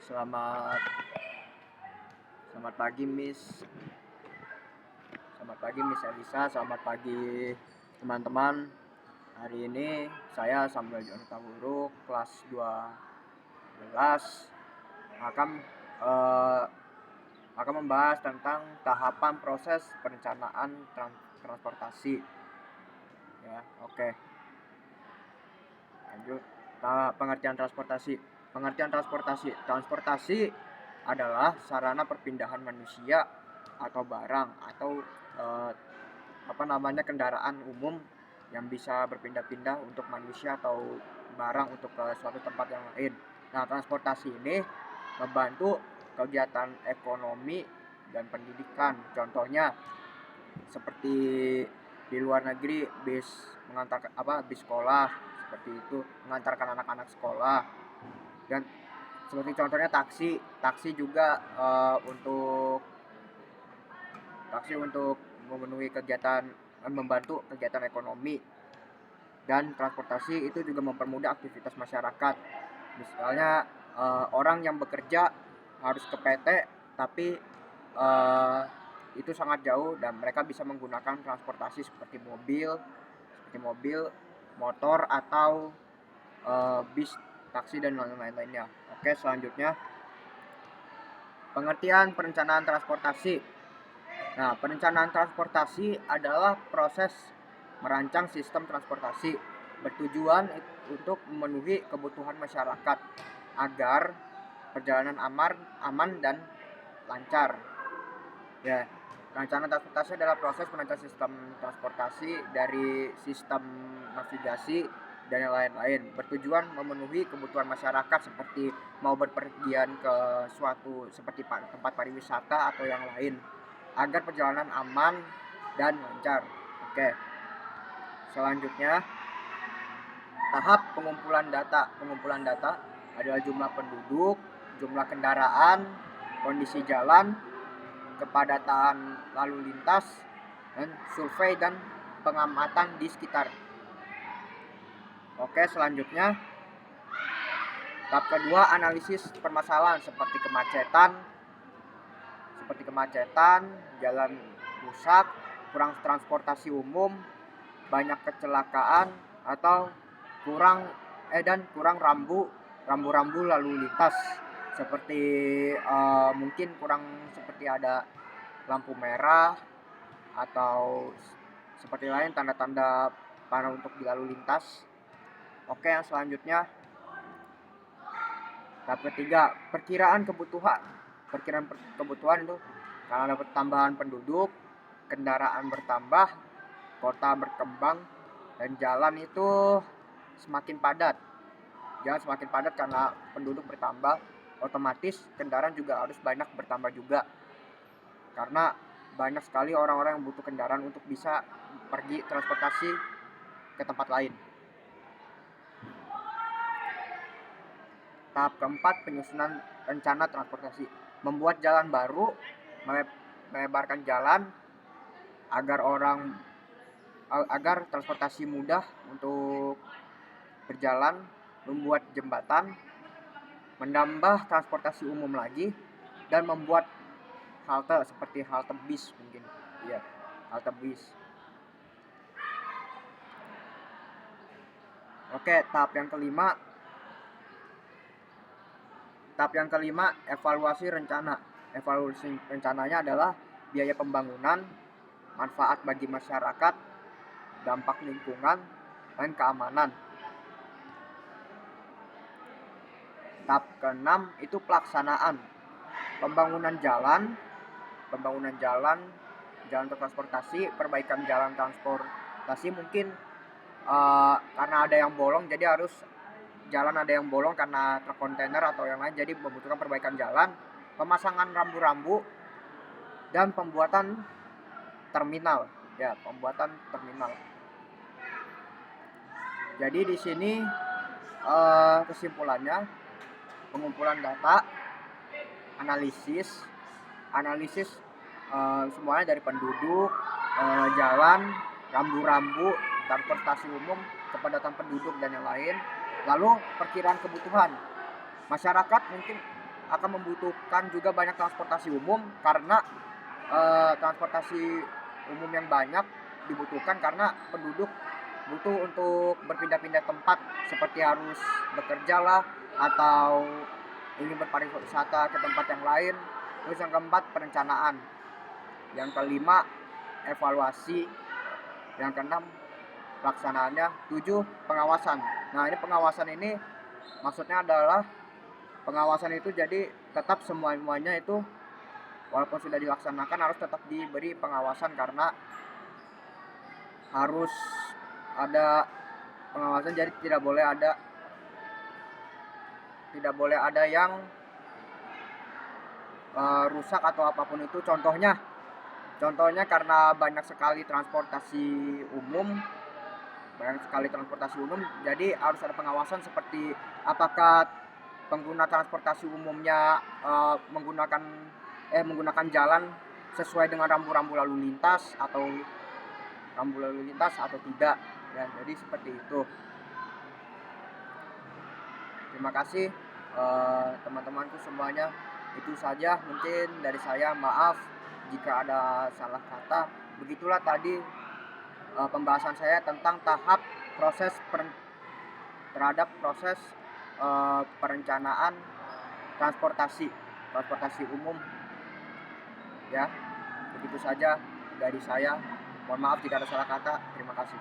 Selamat selamat pagi Miss. Selamat pagi Miss Elisa, selamat pagi teman-teman. Hari ini saya Samuel Jonathan Huruk, kelas 12 akan membahas tentang tahapan proses perencanaan transportasi. Ya, oke. Lanjut. Pengertian transportasi. Transportasi adalah sarana perpindahan manusia atau barang atau kendaraan umum yang bisa berpindah-pindah untuk manusia atau barang untuk ke suatu tempat yang lain. Nah, transportasi ini membantu kegiatan ekonomi dan pendidikan. Contohnya seperti di luar negeri bis sekolah, seperti itu, mengantarkan anak-anak sekolah. Dan seperti contohnya taksi juga untuk memenuhi membantu kegiatan ekonomi. Dan transportasi itu juga mempermudah aktivitas masyarakat. Misalnya orang yang bekerja harus ke PT, tapi itu sangat jauh dan mereka bisa menggunakan transportasi seperti mobil, motor atau bis, taksi dan lain-lainnya. Oke, selanjutnya pengertian perencanaan transportasi. Nah, perencanaan transportasi adalah proses merancang sistem transportasi bertujuan untuk memenuhi kebutuhan masyarakat agar perjalanan aman dan lancar. Ya, perencanaan transportasi adalah proses merancang sistem transportasi dari sistem navigasi dan yang lain-lain, bertujuan memenuhi kebutuhan masyarakat seperti mau berpergian ke suatu seperti tempat pariwisata atau yang lain, agar perjalanan aman dan lancar. Oke. Selanjutnya, tahap pengumpulan data. Pengumpulan data adalah jumlah penduduk, jumlah kendaraan, kondisi jalan, kepadatan lalu lintas, dan survei dan pengamatan di sekitar. Oke, selanjutnya tahap kedua, analisis permasalahan seperti kemacetan, jalan rusak, kurang transportasi umum, banyak kecelakaan atau kurang rambu lalu lintas, seperti mungkin kurang seperti ada lampu merah atau seperti lain tanda-tanda panah untuk lalu lintas. Oke, yang selanjutnya tahap ketiga, perkiraan kebutuhan itu karena ada pertambahan penduduk, kendaraan bertambah, kota berkembang, dan jalan itu semakin padat. Jalan semakin padat karena penduduk bertambah, otomatis kendaraan juga harus banyak bertambah juga. Karena banyak sekali orang-orang yang butuh kendaraan untuk bisa pergi transportasi ke tempat lain. Tahap keempat, penyusunan rencana transportasi. Membuat jalan baru, melebarkan jalan agar transportasi mudah untuk berjalan, membuat jembatan, menambah transportasi umum lagi, dan membuat halte seperti halte bis mungkin. Iya, halte bis. Oke, tahap yang kelima, evaluasi rencana. Evaluasi rencananya adalah biaya pembangunan, manfaat bagi masyarakat, dampak lingkungan, dan keamanan. Tahap keenam itu pelaksanaan. Pembangunan jalan transportasi, perbaikan jalan transportasi mungkin karena ada yang bolong, jadi jalan ada yang bolong karena truk kontainer atau yang lain, jadi membutuhkan perbaikan jalan, pemasangan rambu-rambu, dan pembuatan terminal. Jadi di sini kesimpulannya, pengumpulan data, analisis semuanya dari penduduk, jalan, rambu-rambu, transportasi umum, kepadatan penduduk dan yang lain. Lalu perkiraan kebutuhan masyarakat, mungkin akan membutuhkan juga banyak transportasi umum karena transportasi umum yang banyak dibutuhkan karena penduduk butuh untuk berpindah-pindah tempat, seperti harus bekerja lah atau ingin berpariwisata ke tempat yang lain. Terus yang keempat, perencanaan. Yang kelima, evaluasi. Yang keenam, pelaksanaannya. 7, pengawasan. Nah, ini pengawasan ini maksudnya adalah pengawasan itu jadi tetap semuanya itu walaupun sudah dilaksanakan harus tetap diberi pengawasan karena harus ada pengawasan, jadi tidak boleh ada yang rusak atau apapun itu. Contohnya karena banyak sekali transportasi umum, jadi harus ada pengawasan seperti apakah pengguna transportasi umumnya menggunakan jalan sesuai dengan rambu-rambu lalu lintas atau tidak ya. Jadi seperti itu. Terima kasih teman-temanku semuanya. Itu saja mungkin dari saya. Maaf jika ada salah kata. Begitulah tadi pembahasan saya tentang tahap terhadap proses perencanaan transportasi umum ya. Begitu saja dari saya. Mohon maaf jika ada salah kata. Terima kasih.